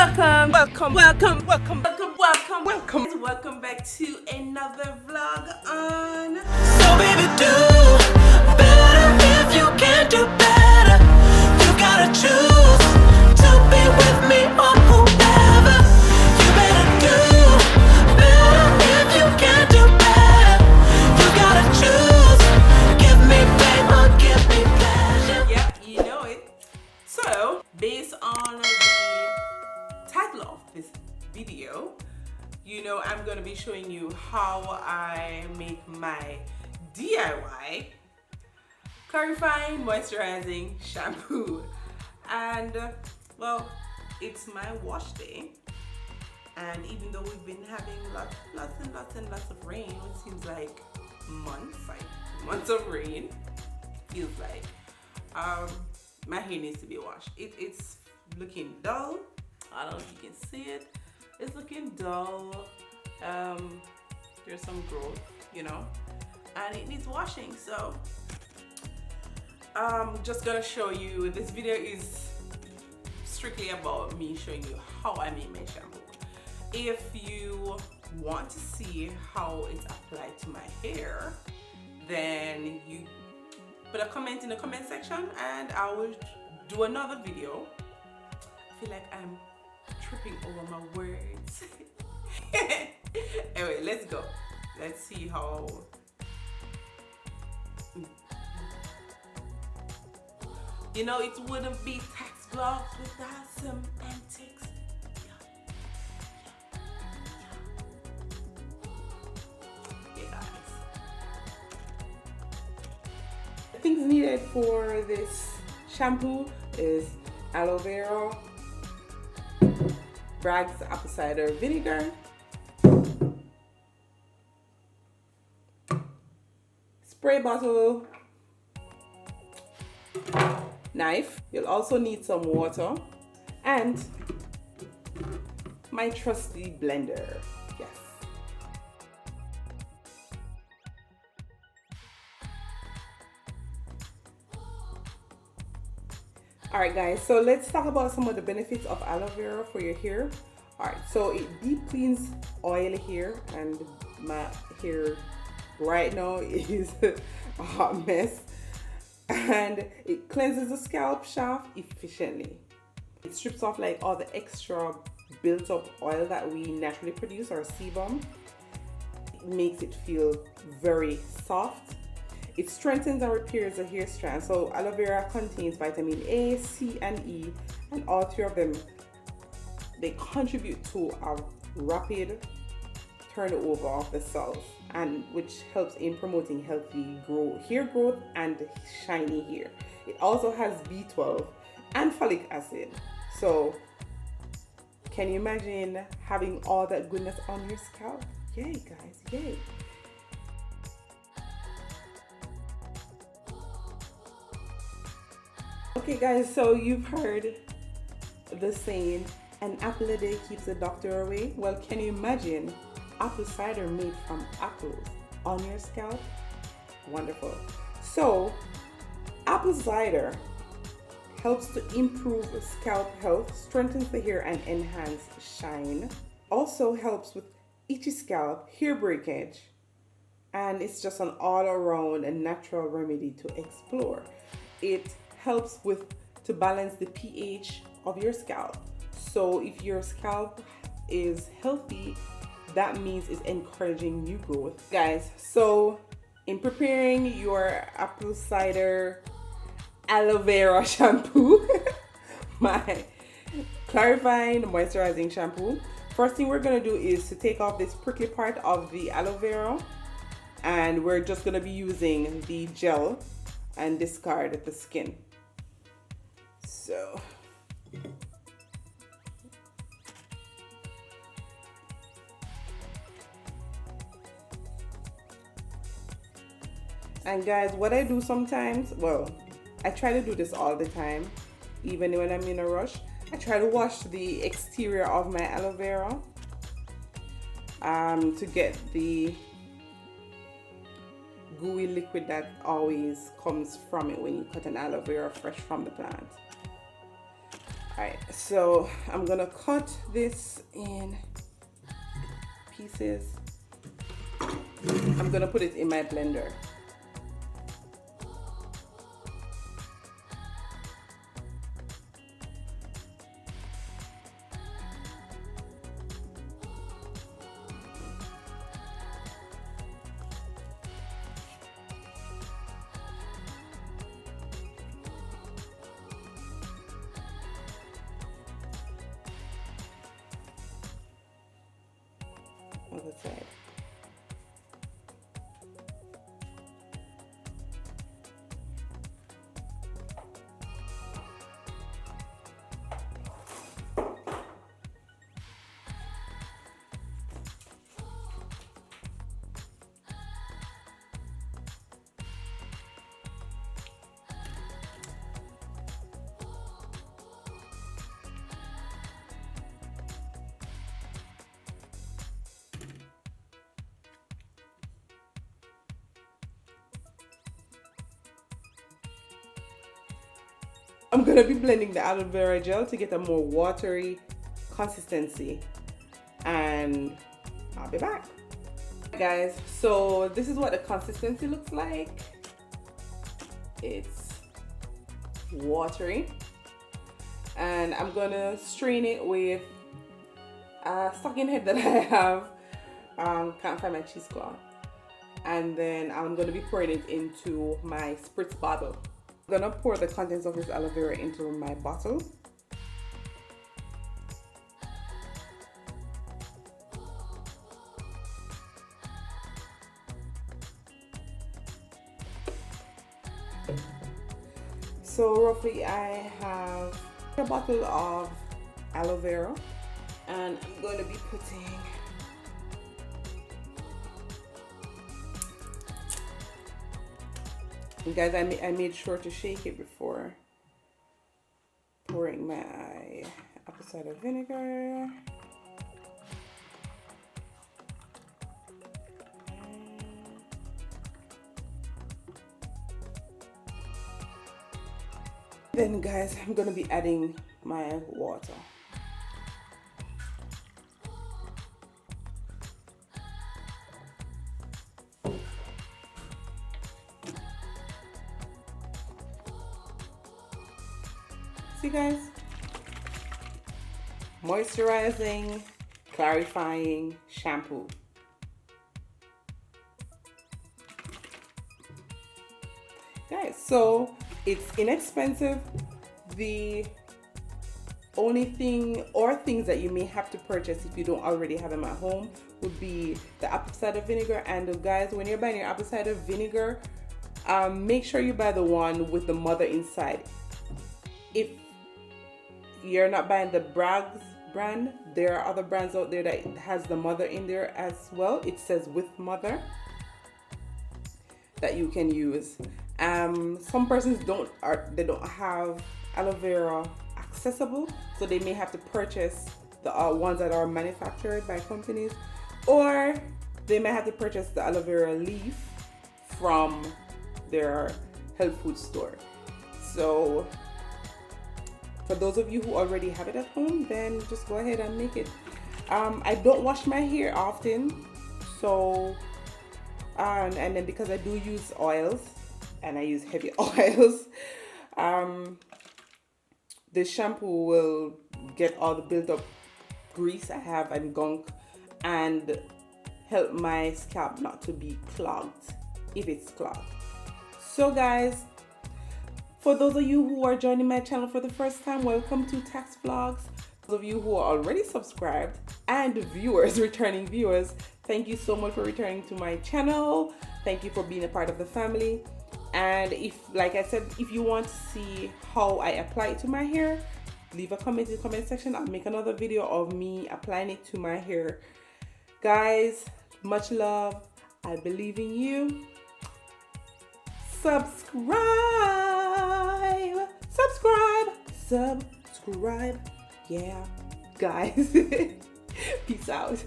Welcome back to another vlog on. So baby, do better. If you can't do better, you gotta choose to be with me or whoever. You better do better. If you can't do better, you gotta choose. Give me pain or give me pleasure. Yep, you know it. So, based on the title of this video, you know I'm going to be showing you how I make my DIY clarifying moisturizing shampoo. And well, it's my wash day, and even though we've been having lots of rain, it seems like months of rain, feels like my hair needs to be washed. It's looking dull. I don't know if you can see it. It's looking dull. There's some growth, you know, and it needs washing. So I'm just gonna show you. This video is strictly about me showing you how I make my shampoo. If you want to see how it's applied to my hair, then you put a comment in the comment section and I will do another video. I feel like I'm tripping over my words. Anyway, let's go. Let's see how. You know, it wouldn't be tax vlogs without some antics. Yeah, guys. The things needed for this shampoo is aloe vera, Bragg's apple cider vinegar, spray bottle, knife. You'll also need some water and my trusty blender. Yes. Alright guys, so let's talk about some of the benefits of aloe vera for your hair. Alright, so it deep cleans oily hair, and my hair right now is a hot mess, and it cleanses the scalp shaft efficiently. It strips off like all the extra built up oil that we naturally produce, or sebum. It makes it feel very soft. It strengthens and repairs the hair strand. So aloe vera contains vitamin A, C, and E, and all three of them, they contribute to a rapid turnover of the cells, and which helps in promoting healthy hair growth and shiny hair. It also has B12 and folic acid. So can you imagine having all that goodness on your scalp? Yay guys, yay. Okay guys, so you've heard the saying, an apple a day keeps the doctor away. Well, can you imagine apple cider made from apples on your scalp? Wonderful. So apple cider helps to improve scalp health, strengthens the hair, and enhance shine. Also helps with itchy scalp, hair breakage, and it's just an all-around and natural remedy to explore. It helps to balance the pH of your scalp. So if your scalp is healthy, that means it's encouraging new growth. Guys, so in preparing your apple cider aloe vera shampoo, my clarifying moisturizing shampoo, first thing we're gonna do is to take off this prickly part of the aloe vera, and we're just gonna be using the gel and discard the skin. So and guys, what I do sometimes, well, I try to do this all the time, even when I'm in a rush. I try to wash the exterior of my aloe vera to get the gooey liquid that always comes from it when you cut an aloe vera fresh from the plant. Alright, so I'm gonna cut this in pieces. I'm gonna put it in my blender. Other side. I'm gonna be blending the aloe vera gel to get a more watery consistency, and I'll be back. Guys, so this is what the consistency looks like. It's watery, and I'm gonna strain it with a stocking head that I have. Can't find my cheesecloth, and then I'm gonna be pouring it into my spritz bottle. I'm gonna pour the contents of this aloe vera into my bottle. So roughly I have a bottle of aloe vera, and I'm going to be putting and guys, I made sure to shake it before pouring my apple cider vinegar. Then guys, I'm gonna be adding my water. See guys, moisturizing, clarifying shampoo. Guys, so it's inexpensive. The only thing or things that you may have to purchase if you don't already have them at home would be the apple cider vinegar. And guys, when you're buying your apple cider vinegar, make sure you buy the one with the mother inside. If you're not buying the Bragg's brand, there are other brands out there that has the mother in there as well. It says with mother that you can use. Some persons don't have aloe vera accessible, so they may have to purchase the ones that are manufactured by companies, or they may have to purchase the aloe vera leaf from their health food store. So for those of you who already have it at home, then just go ahead and make it. I don't wash my hair often, so and then because I do use oils, and I use heavy oils, this shampoo will get all the built up grease I have and gunk and help my scalp not to be clogged if it's clogged. So guys, for those of you who are joining my channel for the first time, welcome to Tax Vlogs. Those of you who are already subscribed and viewers, returning viewers, thank you so much for returning to my channel. Thank you for being a part of the family. And if, like I said, if you want to see how I apply it to my hair, leave a comment in the comment section. I'll make another video of me applying it to my hair. Guys, much love. I believe in you. Subscribe. Yeah, guys. Peace out.